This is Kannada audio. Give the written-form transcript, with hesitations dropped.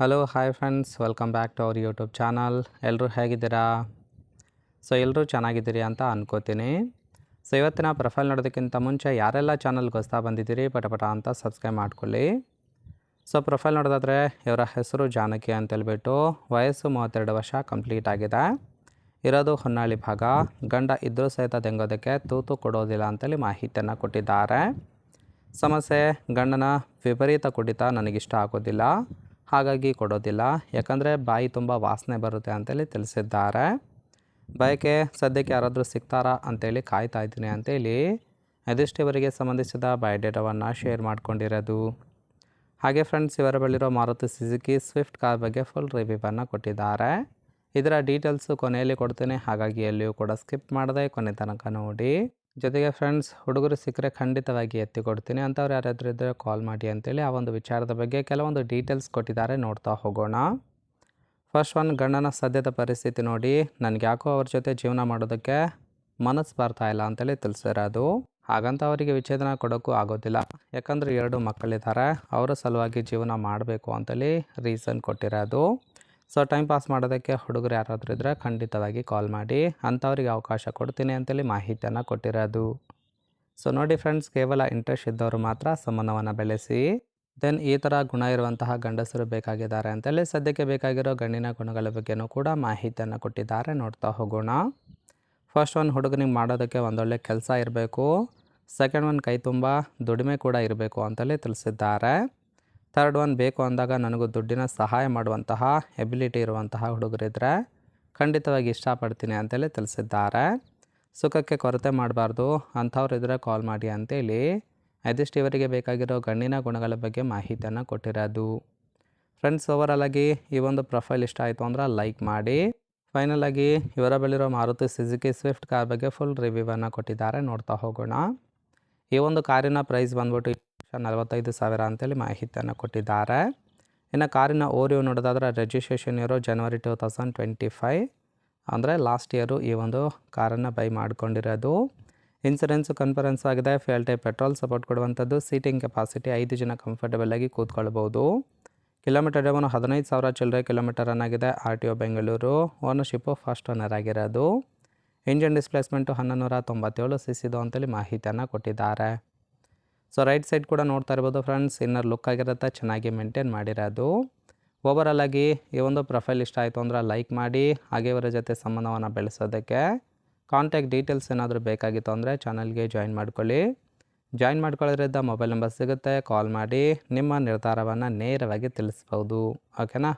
Hello hi friends, welcome back to our YouTube channel. ಎಲ್ಲರೂ ಹೇಗಿದ್ದೀರಾ? ಎಲ್ಲರೂ ಚೆನ್ನಾಗಿದ್ದೀರಿ ಅಂತ ಅನ್ಕೋತೀನಿ. ಇವತ್ತಿನ ಪ್ರೊಫೈಲ್ ನೋಡೋದಕ್ಕಿಂತ ಮುಂಚೆ ಯಾರೆಲ್ಲ ಚಾನಲ್ಗೆ ಹೊಸ್ತಾ ಬಂದಿದ್ದೀರಿ ಪಟ ಅಂತ ಸಬ್ಸ್ಕ್ರೈಬ್ ಮಾಡ್ಕೊಳ್ಳಿ. ಪ್ರೊಫೈಲ್ ನೋಡೋದಾದರೆ ಇವರ ಹೆಸರು ಜಾನಕಿ ಅಂತೇಳ್ಬಿಟ್ಟು, ವಯಸ್ಸು 32 ವರ್ಷ ಕಂಪ್ಲೀಟ್ ಆಗಿದೆ. ಇರೋದು ಹೊನ್ನಾಳಿ ಭಾಗ. ಗಂಡ ಇದ್ದರೂ ಸಹಿತ ತೆಂಗೋದಕ್ಕೆ ತೂತು ಕೊಡೋದಿಲ್ಲ ಅಂತೇಳಿ ಮಾಹಿತಿಯನ್ನು ಕೊಟ್ಟಿದ್ದಾರೆ. ಸಮಸ್ಯೆ ಗಂಡನ ವಿಪರೀತ ಕುಡಿತ ನನಗಿಷ್ಟ ಆಗೋದಿಲ್ಲ, ಹಾಗಾಗಿ ಕೊಡೋದಿಲ್ಲ. ಯಾಕಂದರೆ ಬಾಯಿ ತುಂಬ ವಾಸನೆ ಬರುತ್ತೆ ಅಂತೇಳಿ ತಿಳಿಸಿದ್ದಾರೆ. ಬಯಕೆ ಸದ್ಯಕ್ಕೆ ಯಾರಾದರೂ ಸಿಗ್ತಾರಾ ಅಂತೇಳಿ ಕಾಯ್ತಾ ಇದ್ದೀನಿ ಅಂತೇಳಿ ಇದಿಷ್ಟು ಇವರಿಗೆ ಸಂಬಂಧಿಸಿದ ಬಯೋಡೇಟಾವನ್ನು ಶೇರ್ ಮಾಡ್ಕೊಂಡಿರೋದು. ಹಾಗೆ ಫ್ರೆಂಡ್ಸ್, ಇವರ ಬಳಿರೋ ಮಾರುತಿ ಸುಜುಕಿ ಸ್ವಿಫ್ಟ್ ಕಾರ್ ಬಗ್ಗೆ ಫುಲ್ ರಿವ್ಯೂವನ್ನು ಕೊಟ್ಟಿದ್ದಾರೆ. ಇದರ ಡೀಟೇಲ್ಸು ಕೊನೆಯಲ್ಲಿ ಕೊಡ್ತೇನೆ, ಹಾಗಾಗಿ ಎಲ್ಲಿಯೂ ಕೂಡ ಸ್ಕಿಪ್ ಮಾಡದೆ ಕೊನೆ ತನಕ ನೋಡಿ. ಜೊತೆಗೆ ಫ್ರೆಂಡ್ಸ್, ಹುಡುಗರು ಸಿಕ್ಕರೆ ಖಂಡಿತವಾಗಿ ಎತ್ತಿ ಕೊಡ್ತೀನಿ, ಅಂಥವ್ರು ಯಾರಾದರೂ ಇದ್ದರೆ ಕಾಲ್ ಮಾಡಿ ಅಂತೇಳಿ ಆ ಒಂದು ವಿಚಾರದ ಬಗ್ಗೆ ಕೆಲವೊಂದು ಡೀಟೇಲ್ಸ್ ಕೊಟ್ಟಿದ್ದಾರೆ. ನೋಡ್ತಾ ಹೋಗೋಣ. ಫಸ್ಟ್ ಒನ್, ಗಂಡನ ಸದ್ಯದ ಪರಿಸ್ಥಿತಿ ನೋಡಿ, ನನಗೆ ಯಾಕೋ ಅವ್ರ ಜೊತೆ ಜೀವನ ಮಾಡೋದಕ್ಕೆ ಮನಸ್ಸು ಬರ್ತಾ ಇಲ್ಲ ಅಂತೇಳಿ ತಿಳಿಸಿರೋದು. ಹಾಗಂತ ಅವರಿಗೆ ವಿಚ್ಛೇದನ ಕೊಡೋಕ್ಕೂ ಆಗೋದಿಲ್ಲ, ಯಾಕಂದರೆ 2 ಮಕ್ಕಳಿದ್ದಾರೆ, ಅವರ ಸಲುವಾಗಿ ಜೀವನ ಮಾಡಬೇಕು ಅಂತೇಳಿ ರೀಸನ್ ಕೊಟ್ಟಿರೋದು. ಟೈಮ್ ಪಾಸ್ ಮಾಡೋದಕ್ಕೆ ಹುಡುಗರು ಯಾರಾದರೂ ಇದ್ದರೆ ಖಂಡಿತವಾಗಿ ಕಾಲ್ ಮಾಡಿ, ಅಂಥವ್ರಿಗೆ ಅವಕಾಶ ಕೊಡ್ತೀನಿ ಅಂತೇಳಿ ಮಾಹಿತಿಯನ್ನು ಕೊಟ್ಟಿರೋದು. ನೋಡಿ ಫ್ರೆಂಡ್ಸ್, ಕೇವಲ ಇಂಟ್ರೆಸ್ಟ್ ಇದ್ದವರು ಮಾತ್ರ ಸಂಬಂಧವನ್ನು ಬೆಳೆಸಿ. ದೆನ್ ಈ ಥರ ಗುಣ ಇರುವಂತಹ ಗಂಡಸರು ಬೇಕಾಗಿದ್ದಾರೆ ಅಂತೇಳಿ ಸದ್ಯಕ್ಕೆ ಬೇಕಾಗಿರೋ ಗಂಡಿನ ಗುಣಗಳ ಬಗ್ಗೆನೂ ಕೂಡ ಮಾಹಿತಿಯನ್ನು ಕೊಟ್ಟಿದ್ದಾರೆ. ನೋಡ್ತಾ ಹೋಗೋಣ. ಫಸ್ಟ್ ಒನ್, ಹುಡುಗನಿಗೆ ಮಾಡೋದಕ್ಕೆ ಒಂದೊಳ್ಳೆ ಕೆಲಸ ಇರಬೇಕು. ಸೆಕೆಂಡ್ ಒನ್, ಕೈ ತುಂಬ ದುಡಿಮೆ ಕೂಡ ಇರಬೇಕು ಅಂತೇಳಿ ತಿಳಿಸಿದ್ದಾರೆ. ಥರ್ಡ್ ಒನ್, ಬೇಕು ಅಂದಾಗ ನನಗೂ ದುಡ್ಡಿನ ಸಹಾಯ ಮಾಡುವಂತಹ ಎಬಿಲಿಟಿ ಇರುವಂತಹ ಹುಡುಗರಿದ್ದರೆ ಖಂಡಿತವಾಗಿ ಇಷ್ಟಪಡ್ತೀನಿ ಅಂತೇಳಿ ತಿಳಿಸಿದ್ದಾರೆ. ಸುಖಕ್ಕೆ ಕೊರತೆ ಮಾಡಬಾರ್ದು, ಅಂಥವ್ರು ಇದ್ದರೆ ಕಾಲ್ ಮಾಡಿ ಅಂತೇಳಿ ಇದಿಷ್ಟು ಇವರಿಗೆ ಬೇಕಾಗಿರೋ ಗಂಡಿನ ಗುಣಗಳ ಬಗ್ಗೆ ಮಾಹಿತಿಯನ್ನು ಕೊಟ್ಟಿರೋದು. ಫ್ರೆಂಡ್ಸ್, ಓವರಾಲ್ ಆಗಿ ಈ ಒಂದು ಪ್ರೊಫೈಲ್ ಇಷ್ಟ ಆಯಿತು ಅಂದ್ರೆ ಲೈಕ್ ಮಾಡಿ. ಫೈನಲ್ ಆಗಿ ಇವರ ಬಳಿರೋ ಮಾರುತಿ ಸುಜುಕಿ ಸ್ವಿಫ್ಟ್ ಕಾರ್ ಬಗ್ಗೆ ಫುಲ್ ರಿವ್ಯೂವನ್ನು ಕೊಟ್ಟಿದ್ದಾರೆ. ನೋಡ್ತಾ ಹೋಗೋಣ. ಈ ಒಂದು ಕಾರಿನ ಪ್ರೈಸ್ ಬಂದ್ಬಿಟ್ಟು 45,000 ಅಂತೇಳಿ ಮಾಹಿತಿಯನ್ನು ಕೊಟ್ಟಿದ್ದಾರೆ. ಇನ್ನು ಕಾರಿನ ಓರಿಯೋ ನೋಡೋದಾದ್ರೆ ರಿಜಿಸ್ಟ್ರೇಷನ್ ಇರೋ ಜನವರಿ 2025, ಅಂದರೆ ಲಾಸ್ಟ್ ಇಯರು ಈ ಒಂದು ಕಾರನ್ನು ಬೈ ಮಾಡ್ಕೊಂಡಿರೋದು. ಇನ್ಸೂರೆನ್ಸು ಕನ್ಫರೆನ್ಸ್ ಆಗಿದೆ. ಫ್ಯೂಯಲ್ ಟೈಪ್ ಪೆಟ್ರೋಲ್ ಸಪೋರ್ಟ್ ಕೊಡುವಂಥದ್ದು. ಸೀಟಿಂಗ್ ಕೆಪಾಸಿಟಿ 5 ಜನ ಕಂಫರ್ಟಬಲ್ ಆಗಿ ಕೂತ್ಕೊಳ್ಬೋದು. ಕಿಲೋಮೀಟರ್ ರೇವನು 15,000 ಚಿಲ್ಲರೆ ಕಿಲೋಮೀಟರ್ ರನ್ ಆಗಿದೆ. RTO Bengaluru. Ownership first owner ಆಗಿರೋದು. ಇಂಜಿನ್ ಡಿಸ್ಪ್ಲೇಸ್ಮೆಂಟು 1197 cc ಅಂತೇಳಿ ಮಾಹಿತಿಯನ್ನು ಕೊಟ್ಟಿದ್ದಾರೆ. ರೈಟ್ ಸೈಡ್ ಕೂಡ ನೋಡ್ತಾ ಇರ್ಬೋದು ಫ್ರೆಂಡ್ಸ್, ಇನ್ನರ್ ಲುಕ್ ಆಗಿರುತ್ತೆ, ಚೆನ್ನಾಗಿ ಮೇಂಟೈನ್ ಮಾಡಿರೋದು. ಓವರಾಲ್ ಆಗಿ ಈ ಒಂದು ಪ್ರೊಫೈಲ್ ಇಷ್ಟ ಆಯಿತು ಅಂದ್ರೆ ಲೈಕ್ ಮಾಡಿ. ಹಾಗೆ ಇವರ ಜೊತೆ ಸಂಬಂಧವನ್ನು ಬೆಳೆಸೋದಕ್ಕೆ ಕಾಂಟ್ಯಾಕ್ಟ್ ಡೀಟೇಲ್ಸ್ ಏನಾದರೂ ಬೇಕಾಗಿತ್ತು ಅಂದರೆ ಚಾನಲ್ಗೆ ಜಾಯಿನ್ ಮಾಡ್ಕೊಳ್ಳಿ. ಜಾಯಿನ್ ಮಾಡ್ಕೊಳ್ಳೋದ್ರಿಂದ ಮೊಬೈಲ್ ನಂಬರ್ ಸಿಗುತ್ತೆ, ಕಾಲ್ ಮಾಡಿ ನಿಮ್ಮ ನಿರ್ಧಾರವನ್ನು ನೇರವಾಗಿ ತಿಳಿಸ್ಬೋದು. ಓಕೆನಾ?